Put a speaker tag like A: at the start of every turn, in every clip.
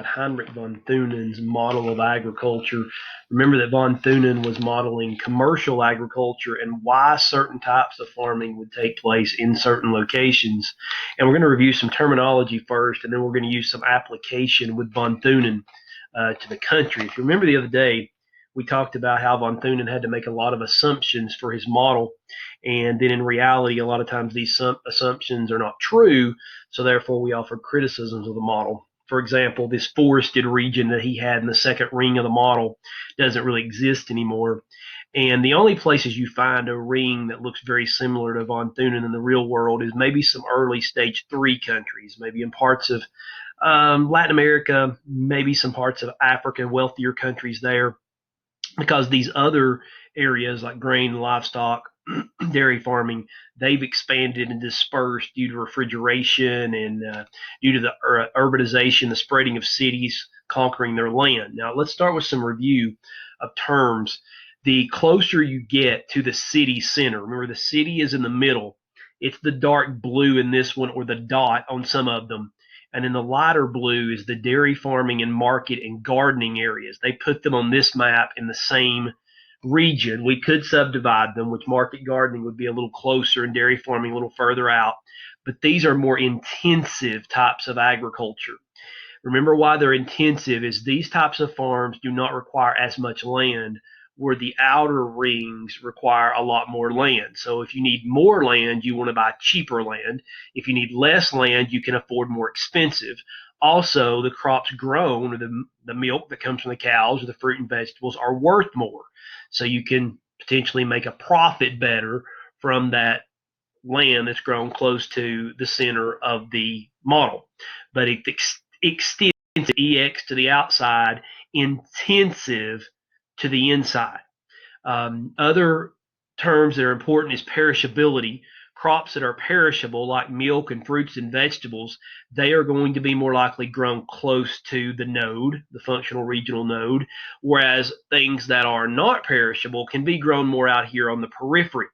A: Heinrich von Thunen's model of agriculture. Remember that von Thunen was modeling commercial agriculture and why certain types of farming would take place in certain locations. And we're going to review some terminology first, and then we're going to use some application with von Thunen to the country. If you remember the other day, we talked about how von Thunen had to make a lot of assumptions for his model, and then in reality, a lot of times these assumptions are not true, so therefore we offer criticisms of the model. For example, this forested region that he had in the second ring of the model doesn't really exist anymore. And the only places you find a ring that looks very similar to von Thunen in the real world is maybe some early stage 3 countries, maybe in parts of Latin America, maybe some parts of Africa, wealthier countries there, because these other areas like grain, livestock, dairy farming, they've expanded and dispersed due to refrigeration and due to the urbanization, the spreading of cities conquering their land. Now, let's start with some review of terms. The closer you get to the city center, remember the city is in the middle. It's the dark blue in this one, or the dot on some of them. And then the lighter blue is the dairy farming and market and gardening areas. They put them on this map in the same region. We could subdivide them, which market gardening would be a little closer and dairy farming a little further out. But these are more intensive types of agriculture. Remember why they're intensive is these types of farms do not require as much land, where the outer rings require a lot more land. So if you need more land, you want to buy cheaper land. If you need less land, you can afford more expensive. Also, the crops grown, or the milk that comes from the cows, or the fruit and vegetables, are worth more. So you can potentially make a profit better from that land that's grown close to the center of the model. But it extends EX to the outside, intensive to the inside. Other terms that are important is perishability. Crops that are perishable, like milk and fruits and vegetables, they are going to be more likely grown close to the node, the functional regional node, whereas things that are not perishable can be grown more out here on the periphery.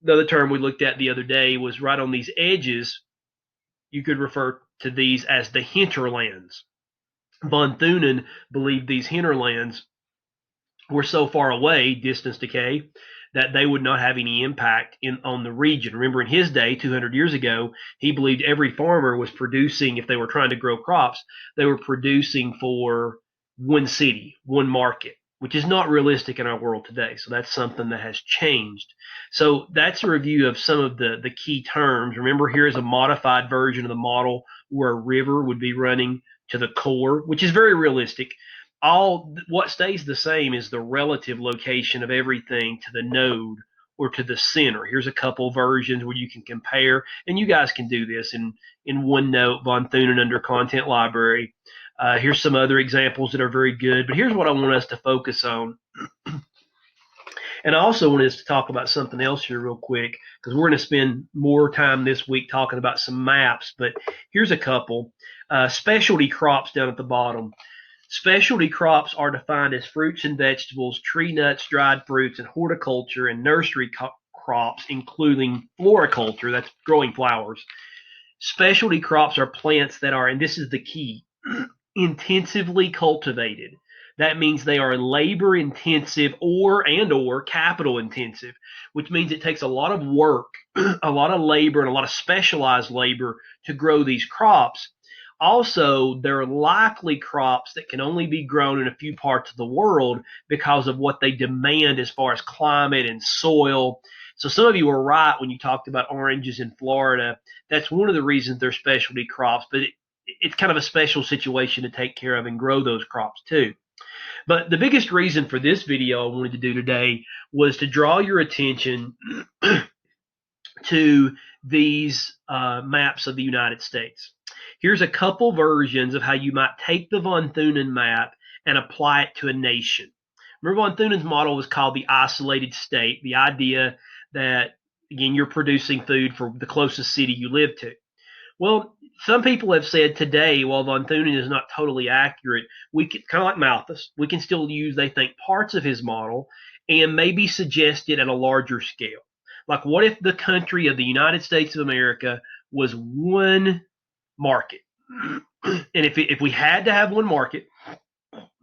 A: The other term we looked at the other day was right on these edges. You could refer to these as the hinterlands. Von Thunen believed these hinterlands were so far away, distance decay, that they would not have any impact on the region. Remember, in his day, 200 years ago, he believed every farmer was producing, if they were trying to grow crops, they were producing for one city, one market, which is not realistic in our world today. So that's something that has changed. So that's a review of some of the key terms. Remember, here is a modified version of the model where a river would be running to the core, which is very realistic. What stays the same is the relative location of everything to the node or to the center. Here's a couple versions where you can compare, and you guys can do this in OneNote, von Thunen under Content Library. Here's some other examples that are very good, but here's what I want us to focus on. And I also want us to talk about something else here real quick, because we're going to spend more time this week talking about some maps, but here's a couple. Specialty crops down at the bottom. Specialty crops are defined as fruits and vegetables, tree nuts, dried fruits, and horticulture and nursery crops, including floriculture, that's growing flowers. Specialty crops are plants that are, and this is the key, intensively cultivated. That means they are labor intensive or capital intensive, which means it takes a lot of work, a lot of labor, and a lot of specialized labor to grow these crops. Also, they're likely crops that can only be grown in a few parts of the world because of what they demand as far as climate and soil. So some of you were right when you talked about oranges in Florida. That's one of the reasons they're specialty crops, but it's kind of a special situation to take care of and grow those crops too. But the biggest reason for this video I wanted to do today was to draw your attention to these maps of the United States. Here's a couple versions of how you might take the von Thunen map and apply it to a nation. Remember, von Thunen's model was called the isolated state, the idea that, again, you're producing food for the closest city you live to. Well, some people have said today, while von Thunen is not totally accurate, we can, kind of like Malthus, we can still use, they think, parts of his model and maybe suggest it at a larger scale. Like, what if the country of the United States of America was one market? And if we had to have one market,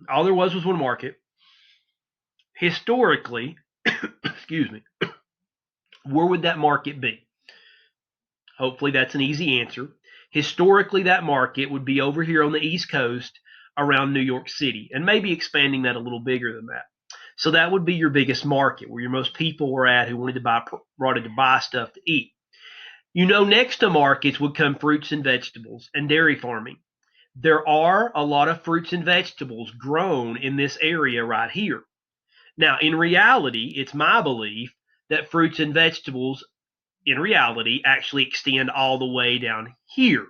A: all there was one market, historically, excuse me, where would that market be? Hopefully that's an easy answer. Historically, that market would be over here on the East Coast around New York City, and maybe expanding that a little bigger than that. So that would be your biggest market, where your most people were at who wanted to buy stuff to eat. Next to markets would come fruits and vegetables and dairy farming. There are a lot of fruits and vegetables grown in this area right here. Now, in reality, it's my belief that fruits and vegetables, in reality, actually extend all the way down here,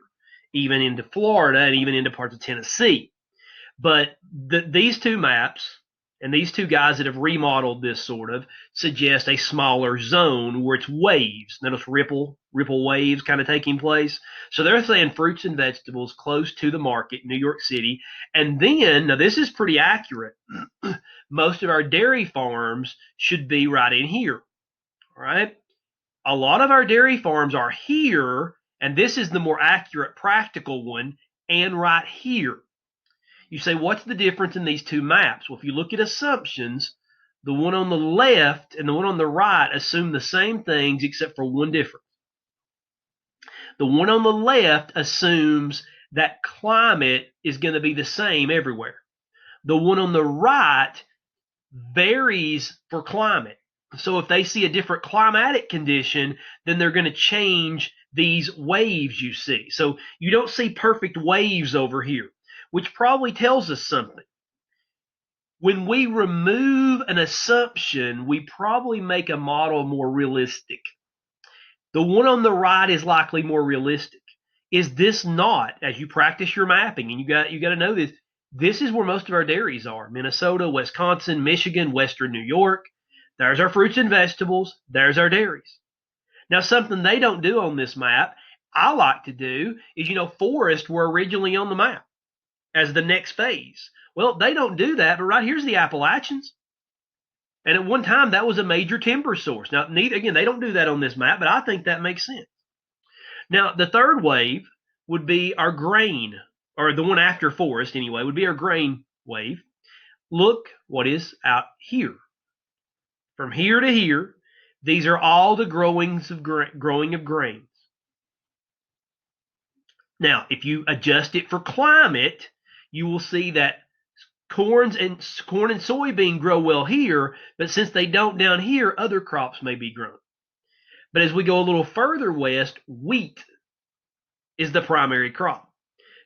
A: even into Florida and even into parts of Tennessee. But these two maps and these two guys that have remodeled this sort of suggest a smaller zone where it's waves. Notice ripple waves kind of taking place. So they're saying fruits and vegetables close to the market, New York City. And then, now this is pretty accurate, most of our dairy farms should be right in here. All right. A lot of our dairy farms are here, and this is the more accurate, practical one, and right here. You say, what's the difference in these two maps? Well, if you look at assumptions, the one on the left and the one on the right assume the same things except for one difference. The one on the left assumes that climate is going to be the same everywhere. The one on the right varies for climate. So if they see a different climatic condition, then they're going to change these waves you see. So you don't see perfect waves over here, which probably tells us something. When we remove an assumption, we probably make a model more realistic. The one on the right is likely more realistic. Is this not, as you practice your mapping, and you got to know this, this is where most of our dairies are. Minnesota, Wisconsin, Michigan, Western New York. There's our fruits and vegetables. There's our dairies. Now, something they don't do on this map, I like to do, is, forests were originally on the map as the next phase. Well, they don't do that, but right here's the Appalachians. And at one time, that was a major timber source. Now, again, they don't do that on this map, but I think that makes sense. Now, the third wave would be our grain, or the one after forest anyway, would be our grain wave. Look what is out here. From here to here, these are all the growing of grains. Now, if you adjust it for climate, you will see that corn and soybean grow well here, but since they don't down here, other crops may be grown. But as we go a little further west, wheat is the primary crop.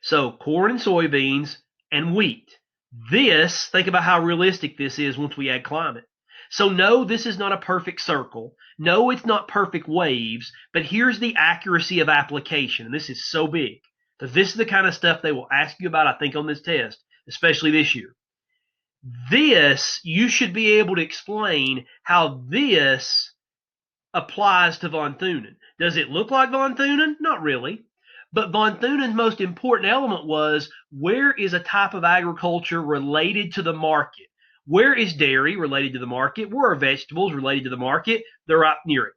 A: So corn and soybeans and wheat. Think about how realistic this is once we add climate. So no, this is not a perfect circle. No, it's not perfect waves, but here's the accuracy of application. And this is so big, because this is the kind of stuff they will ask you about, I think, on this test, especially this year. This, you should be able to explain how this applies to von Thunen. Does it look like von Thunen? Not really. But von Thunen's most important element was, where is a type of agriculture related to the market? Where is dairy related to the market? Where are vegetables related to the market? They're right near it.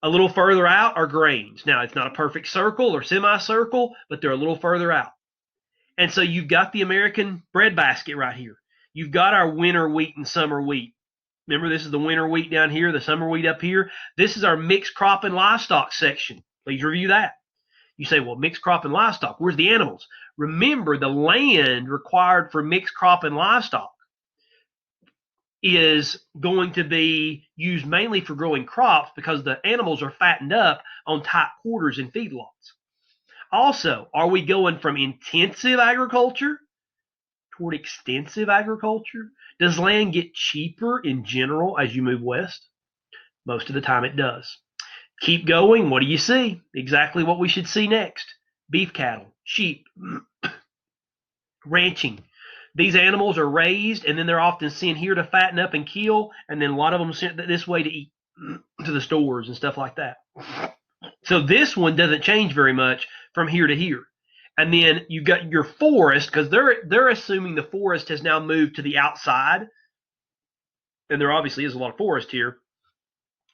A: A little further out are grains. Now, it's not a perfect circle or semicircle, but they're a little further out. And so you've got the American breadbasket right here. You've got our winter wheat and summer wheat. Remember, this is the winter wheat down here, the summer wheat up here. This is our mixed crop and livestock section. Please review that. You say, well, mixed crop and livestock, where's the animals? Remember, the land required for mixed crop and livestock is going to be used mainly for growing crops, because the animals are fattened up on tight quarters and feedlots. Also, are we going from intensive agriculture toward extensive agriculture? Does land get cheaper in general as you move west? Most of the time it does. Keep going. What do you see? Exactly what we should see next. Beef cattle, sheep, ranching. These animals are raised, and then they're often sent here to fatten up and kill, and then a lot of them sent this way to eat to the stores and stuff like that. So this one doesn't change very much from here to here. And then you've got your forest, because they're assuming the forest has now moved to the outside, and there obviously is a lot of forest here.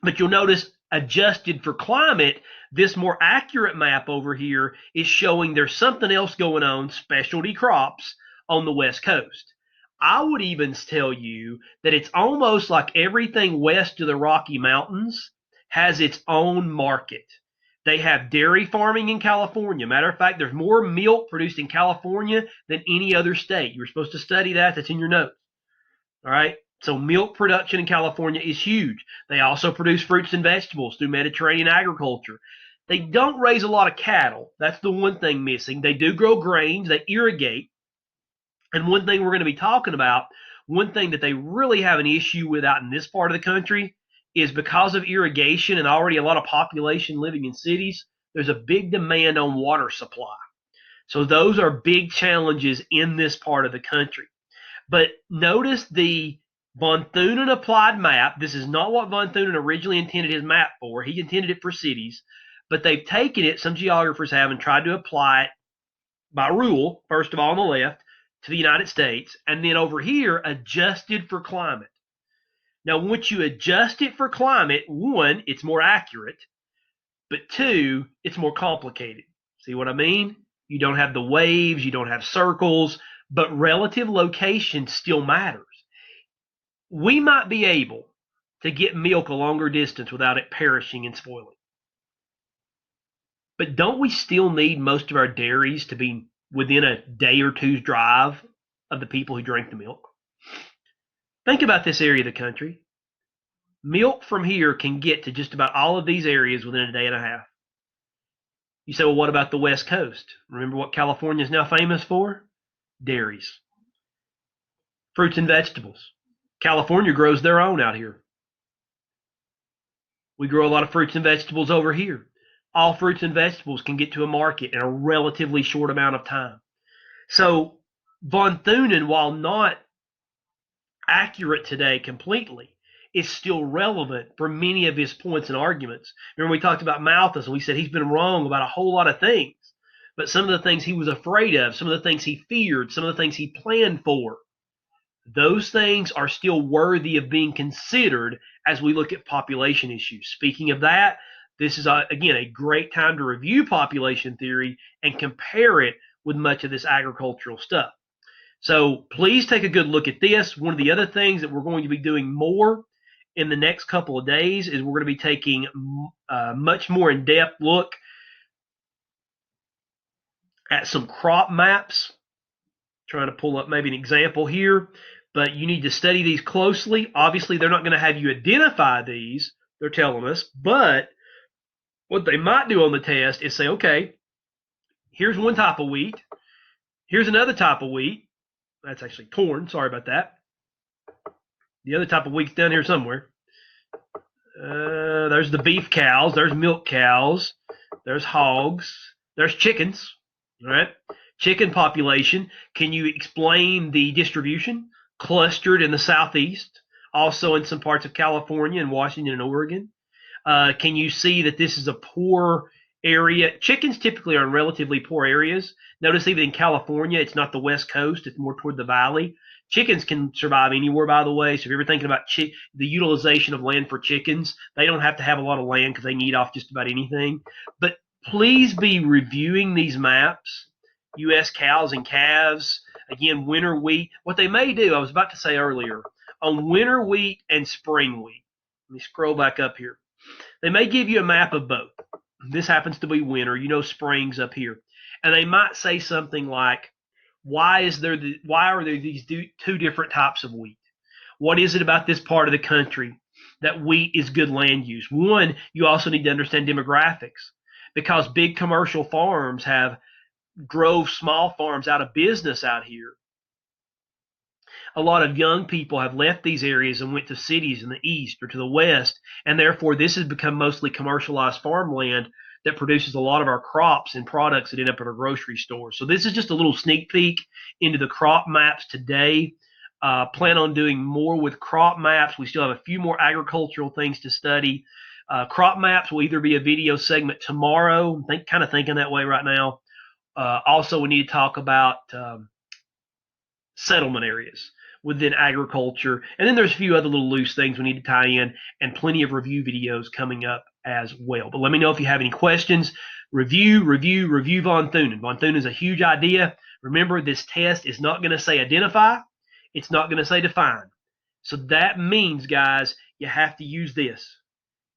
A: But you'll notice Adjusted for climate, this more accurate map over here is showing there's something else going on, specialty crops on the West Coast. I would even tell you that it's almost like everything west of the Rocky Mountains has its own market. They have dairy farming in California. Matter of fact, there's more milk produced in California than any other state. You were supposed to study that. That's in your notes. All right. So milk production in California is huge. They also produce fruits and vegetables through Mediterranean agriculture. They don't raise a lot of cattle. That's the one thing missing. They do grow grains. They irrigate. And one thing we're going to be talking about, one thing that they really have an issue with out in this part of the country is because of irrigation and already a lot of population living in cities, there's a big demand on water supply. So those are big challenges in this part of the country. But notice the von Thunen applied map. This is not what von Thunen originally intended his map for. He intended it for cities, but they've taken it, some geographers have, and tried to apply it by rule, first of all on the left, to the United States, and then over here, adjusted for climate. Now, once you adjust it for climate, one, it's more accurate, but two, it's more complicated. See what I mean? You don't have the waves, you don't have circles, but relative location still matters. We might be able to get milk a longer distance without it perishing and spoiling. But don't we still need most of our dairies to be within a day or two's drive of the people who drink the milk? Think about this area of the country. Milk from here can get to just about all of these areas within a day and a half. You say, well, what about the West Coast? Remember what California is now famous for? Dairies. Fruits and vegetables. California grows their own out here. We grow a lot of fruits and vegetables over here. All fruits and vegetables can get to a market in a relatively short amount of time. So von Thunen, while not accurate today completely, is still relevant for many of his points and arguments. Remember, we talked about Malthus, and we said he's been wrong about a whole lot of things. But some of the things he was afraid of, some of the things he feared, some of the things he planned for, those things are still worthy of being considered as we look at population issues. Speaking of that, this is, again, a great time to review population theory and compare it with much of this agricultural stuff. So please take a good look at this. One of the other things that we're going to be doing more in the next couple of days is we're going to be taking a much more in-depth look at some crop maps. Trying to pull up maybe an example here, but you need to study these closely. Obviously, they're not going to have you identify these, they're telling us, but what they might do on the test is say, okay, here's one type of wheat, here's another type of wheat. That's actually corn, sorry about that. The other type of wheat's down here somewhere. There's the beef cows, there's milk cows, there's hogs, there's chickens, all right? Chicken population. Can you explain the distribution? Clustered in the southeast, also in some parts of California and Washington and Oregon. Can you see that this is a poor area? Chickens typically are in relatively poor areas. Notice even in California, it's not the West Coast, it's more toward the valley. Chickens can survive anywhere, by the way. So if you're ever thinking about the utilization of land for chickens, they don't have to have a lot of land because they eat off just about anything. But please be reviewing these maps. U.S. cows and calves, again, winter wheat. What they may do, I was about to say earlier, on winter wheat and spring wheat. Let me scroll back up here. They may give you a map of both. This happens to be winter. You know spring's up here. And they might say something like, why are there these two different types of wheat? What is it about this part of the country that wheat is good land use? One, you also need to understand demographics, because big commercial farms drove small farms out of business out here. A lot of young people have left these areas and went to cities in the east or to the west, and therefore this has become mostly commercialized farmland that produces a lot of our crops and products that end up at our grocery stores. So this is just a little sneak peek into the crop maps today. Plan on doing more with crop maps. We still have a few more agricultural things to study. Crop maps will either be a video segment tomorrow. Kind of thinking that way right now. Also, we need to talk about settlement areas. within agriculture. And then there's a few other little loose things we need to tie in, and plenty of review videos coming up as well. But let me know if you have any questions. Review Von Thunen. Von Thunen is a huge idea. Remember, this test is not going to say identify. It's not going to say define. So that means, guys, you have to use this.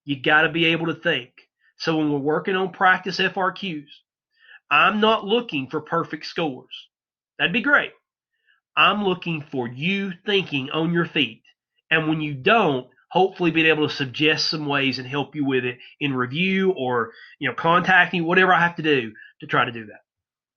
A: You got to be able to think. So when we're working on practice FRQs, I'm not looking for perfect scores. That'd be great. I'm looking for you thinking on your feet. And when you don't, hopefully being able to suggest some ways and help you with it in review or contacting, whatever I have to do to try to do that.